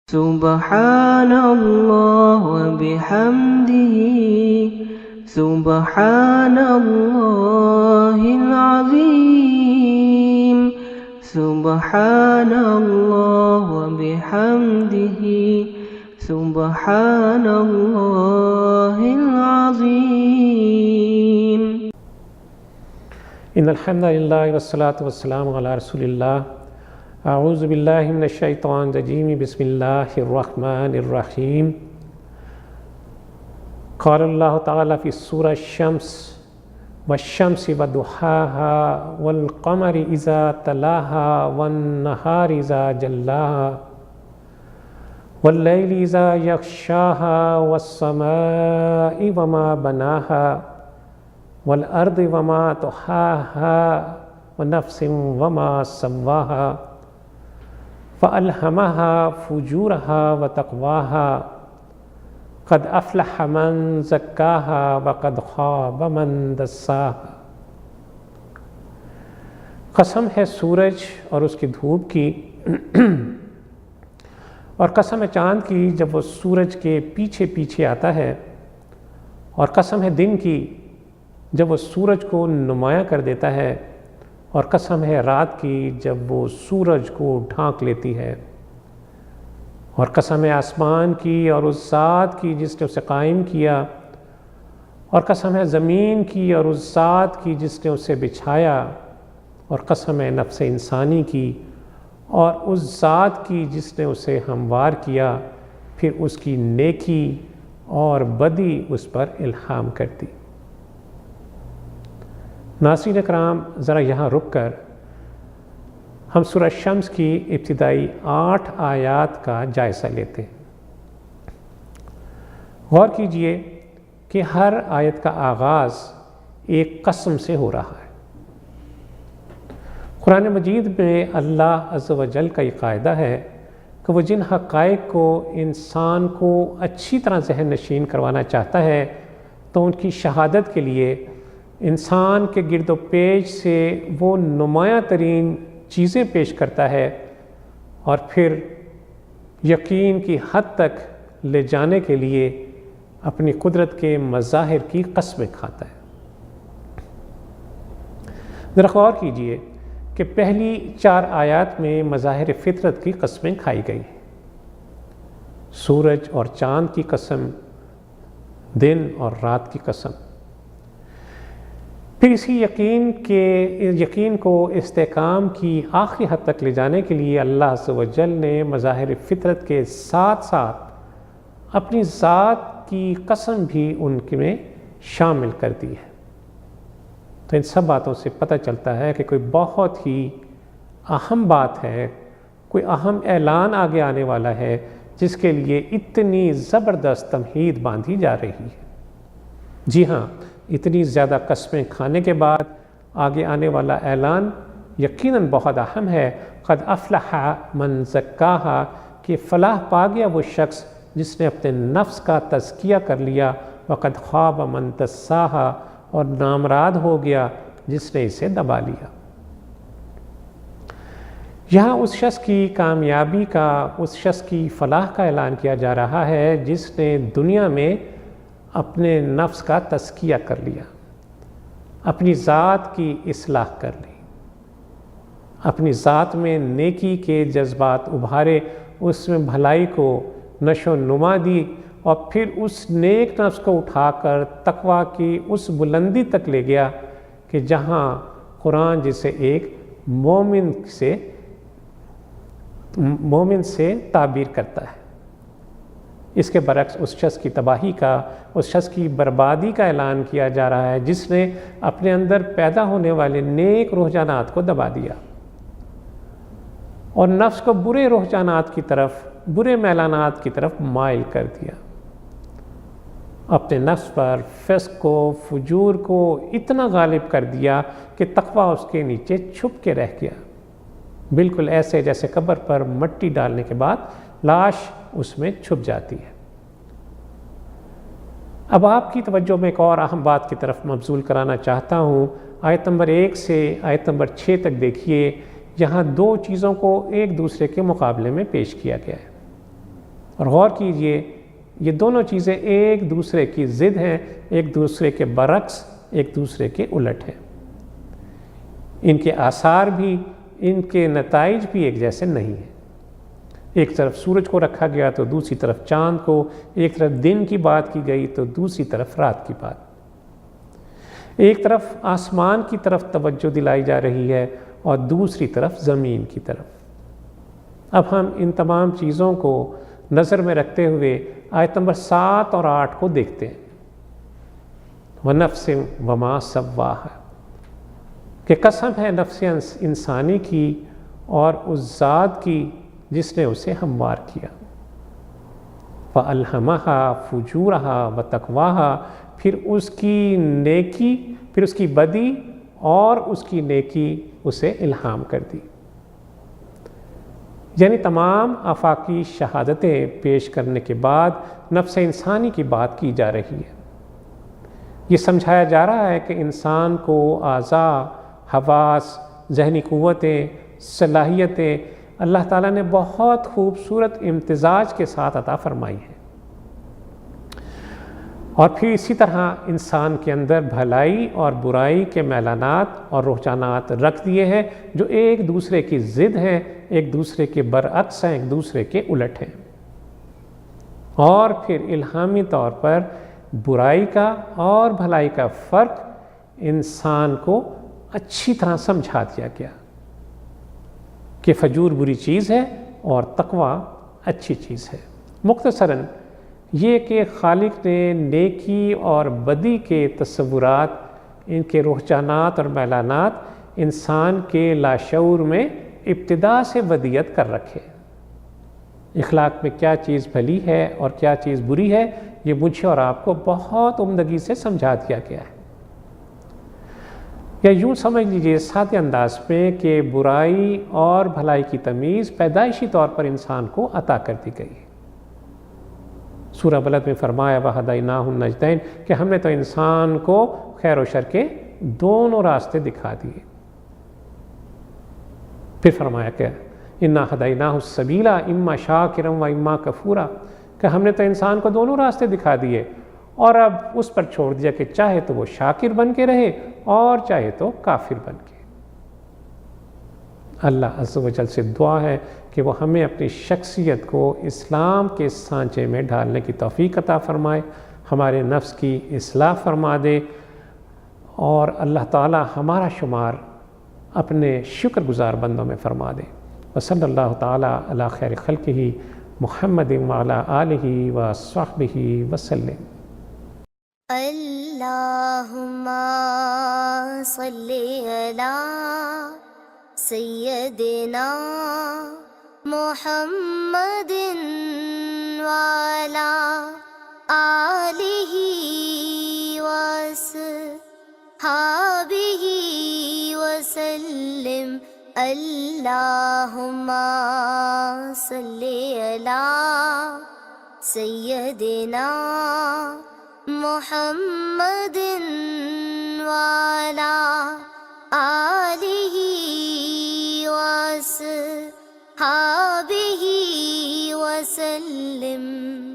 سبحان اللہ وبحمدہ سبحان اللہ العظیم سبحان اللہ وبحمدہ سبحان اللہ العظیم۔ ان الحمد للہ والصلاة والسلام علی رسول اللہ۔ اعوذ باللہ من الشیطان الرجیم، بسم اللہ الرحمن الرحیم۔ قال اللہ تعالی فی سورہ الشمس والشمس وضحاها والقمر اذا تلاها والنہار اذا جلاها واللیل اذا یغشاها والسماء وما بناها والارض وما طحاها ونفس وما سواها فألهمها فجورها وتقواها قد أفلح من زكاها وقد خاب من دساها۔ قسم ہے سورج اور اس کی دھوپ کی اور قسم ہے چاند کی جب وہ سورج کے پیچھے پیچھے آتا ہے، اور قسم ہے دن کی جب وہ سورج کو نمایاں کر دیتا ہے، اور قسم ہے رات کی جب وہ سورج کو ڈھانک لیتی ہے، اور قسم ہے آسمان کی اور اس ذات کی جس نے اسے قائم کیا، اور قسم ہے زمین کی اور اس ذات کی جس نے اسے بچھایا، اور قسم ہے نفس انسانی کی اور اس ذات کی جس نے اسے ہموار کیا، پھر اس کی نیکی اور بدی اس پر الہام کرتی۔ ناظرین اکرام، ذرا یہاں رک کر ہم سورہ شمس کی ابتدائی 8 آیات کا جائزہ لیتے ہیں۔ غور کیجئے کہ ہر آیت کا آغاز ایک قسم سے ہو رہا ہے۔ قرآن مجید میں اللہ عز و جل کا یہ قاعدہ ہے کہ وہ جن حقائق کو انسان کو اچھی طرح ذہن نشین کروانا چاہتا ہے تو ان کی شہادت کے لیے انسان کے گرد و پیش سے وہ نمایاں ترین چیزیں پیش کرتا ہے، اور پھر یقین کی حد تک لے جانے کے لیے اپنی قدرت کے مظاہر کی قسمیں کھاتا ہے۔ ذرا غور کیجئے کہ پہلی 4 آیات میں مظاہر فطرت کی قسمیں کھائی گئی ہیں۔ سورج اور چاند کی قسم، دن اور رات کی قسم۔ پھر اسی یقین کو استحکام کی آخری حد تک لے جانے کے لیے اللہ عز و جل نے مظاہر فطرت کے ساتھ ساتھ اپنی ذات کی قسم بھی ان میں شامل کر دی ہے۔ تو ان سب باتوں سے پتہ چلتا ہے کہ کوئی بہت ہی اہم بات ہے، کوئی اہم اعلان آگے آنے والا ہے جس کے لیے اتنی زبردست تمہید باندھی جا رہی ہے۔ جی ہاں، اتنی زیادہ قسمیں کھانے کے بعد آگے آنے والا اعلان یقیناً بہت اہم ہے۔ قد افلح من زکاہا، کہ فلاح پا گیا وہ شخص جس نے اپنے نفس کا تزکیہ کر لیا، وقد خواب من دساہا، اور نامراد ہو گیا جس نے اسے دبا لیا۔ یہاں اس شخص کی کامیابی کا، اس شخص کی فلاح کا اعلان کیا جا رہا ہے جس نے دنیا میں اپنے نفس کا تزکیہ کر لیا، اپنی ذات کی اصلاح کر لی، اپنی ذات میں نیکی کے جذبات ابھارے، اس میں بھلائی کو نشو و نما دی، اور پھر اس نیک نفس کو اٹھا کر تقویٰ کی اس بلندی تک لے گیا کہ جہاں قرآن جسے ایک مومن سے تعبیر کرتا ہے۔ اس کے برعکس اس شخص کی تباہی کا، اس شخص کی بربادی کا اعلان کیا جا رہا ہے جس نے اپنے اندر پیدا ہونے والے نیک رجحانات کو دبا دیا اور نفس کو برے رجحانات کی طرف، برے میلانات کی طرف مائل کر دیا، اپنے نفس پر فسق کو، فجور کو اتنا غالب کر دیا کہ تقویٰ اس کے نیچے چھپ کے رہ گیا، بالکل ایسے جیسے قبر پر مٹی ڈالنے کے بعد لاش اس میں چھپ جاتی ہے۔ اب آپ کی توجہ میں ایک اور اہم بات کی طرف مبذول کرانا چاہتا ہوں۔ آیت نمبر 1 سے آیت نمبر 6 تک دیکھیے، یہاں 2 چیزوں کو ایک دوسرے کے مقابلے میں پیش کیا گیا ہے۔ اور غور کیجئے یہ دونوں چیزیں ایک دوسرے کی ضد ہیں، ایک دوسرے کے برعکس، ایک دوسرے کے الٹ ہیں۔ ان کے آثار بھی، ان کے نتائج بھی ایک جیسے نہیں ہیں۔ ایک طرف سورج کو رکھا گیا تو دوسری طرف چاند کو، ایک طرف دن کی بات کی گئی تو دوسری طرف رات کی بات، ایک طرف آسمان کی طرف توجہ دلائی جا رہی ہے اور دوسری طرف زمین کی طرف۔ اب ہم ان تمام چیزوں کو نظر میں رکھتے ہوئے آیت نمبر 7 اور 8 کو دیکھتے ہیں۔ وَنَفْسٍ وَمَا سَوَّاهَا، کہ قسم ہے نفس انسانی کی اور اس ذات کی جس نے اسے ہموار کیا۔ فَأَلْهَمَهَا فُجُورَهَا وَتَقْوَاهَا، پھر اس کی نیکی، پھر اس کی بدی اور اس کی نیکی اسے الہام کر دی۔ یعنی تمام آفاقی شہادتیں پیش کرنے کے بعد نفس انسانی کی بات کی جا رہی ہے۔ یہ سمجھایا جا رہا ہے کہ انسان کو اعضاء، حواس، ذہنی قوتیں، صلاحیتیں اللہ تعالیٰ نے بہت خوبصورت امتزاج کے ساتھ عطا فرمائی ہیں، اور پھر اسی طرح انسان کے اندر بھلائی اور برائی کے میلانات اور رجحانات رکھ دیے ہیں جو ایک دوسرے کی ضد ہیں، ایک دوسرے کے برعکس ہیں، ایک دوسرے کے الٹ ہیں۔ اور پھر الہامی طور پر برائی کا اور بھلائی کا فرق انسان کو اچھی طرح سمجھا دیا گیا کہ فجور بری چیز ہے اور تقوی اچھی چیز ہے۔ مختصراً یہ کہ خالق نے نیکی اور بدی کے تصورات، ان کے رجحانات اور میلانات انسان کے لاشعور میں ابتدا سے ودیت کر رکھے۔ اخلاق میں کیا چیز بھلی ہے اور کیا چیز بری ہے، یہ مجھے اور آپ کو بہت عمدگی سے سمجھا دیا گیا ہے۔ یا یوں سمجھ لیجئے سادے انداز میں کہ برائی اور بھلائی کی تمیز پیدائشی طور پر انسان کو عطا کر دی گئی۔ سورہ بلد میں فرمایا وَهَدَيْنَاهُ النَّجْدَيْنِ، کہ ہم نے تو انسان کو خیر و شر کے دونوں راستے دکھا دیے۔ پھر فرمایا کہ اِنَّا هَدَيْنَاهُ السَّبِيلَ إِمَّا شَاكِرًا وَإِمَّا كَفُورًا، کہ ہم نے تو انسان کو دونوں راستے دکھا دیے اور اب اس پر چھوڑ دیا کہ چاہے تو وہ شاکر بن کے رہے اور چاہے تو کافر بن کے۔ اللہ عز و جل سے دعا ہے کہ وہ ہمیں اپنی شخصیت کو اسلام کے سانچے میں ڈھالنے کی توفیق عطا فرمائے، ہمارے نفس کی اصلاح فرما دے، اور اللہ تعالی ہمارا شمار اپنے شکر گزار بندوں میں فرما دے۔ وصلی اللہ تعالی علی خیر خلقہ محمد وعلی آلہ وصحبہ وسلم۔ اللہم صلی علی سیدنا محمد وعلی آلہ وصحبہ وسلم۔ اللہم صلی علی سیدنا محمد وعلی آلہ وصحبہ وسلم۔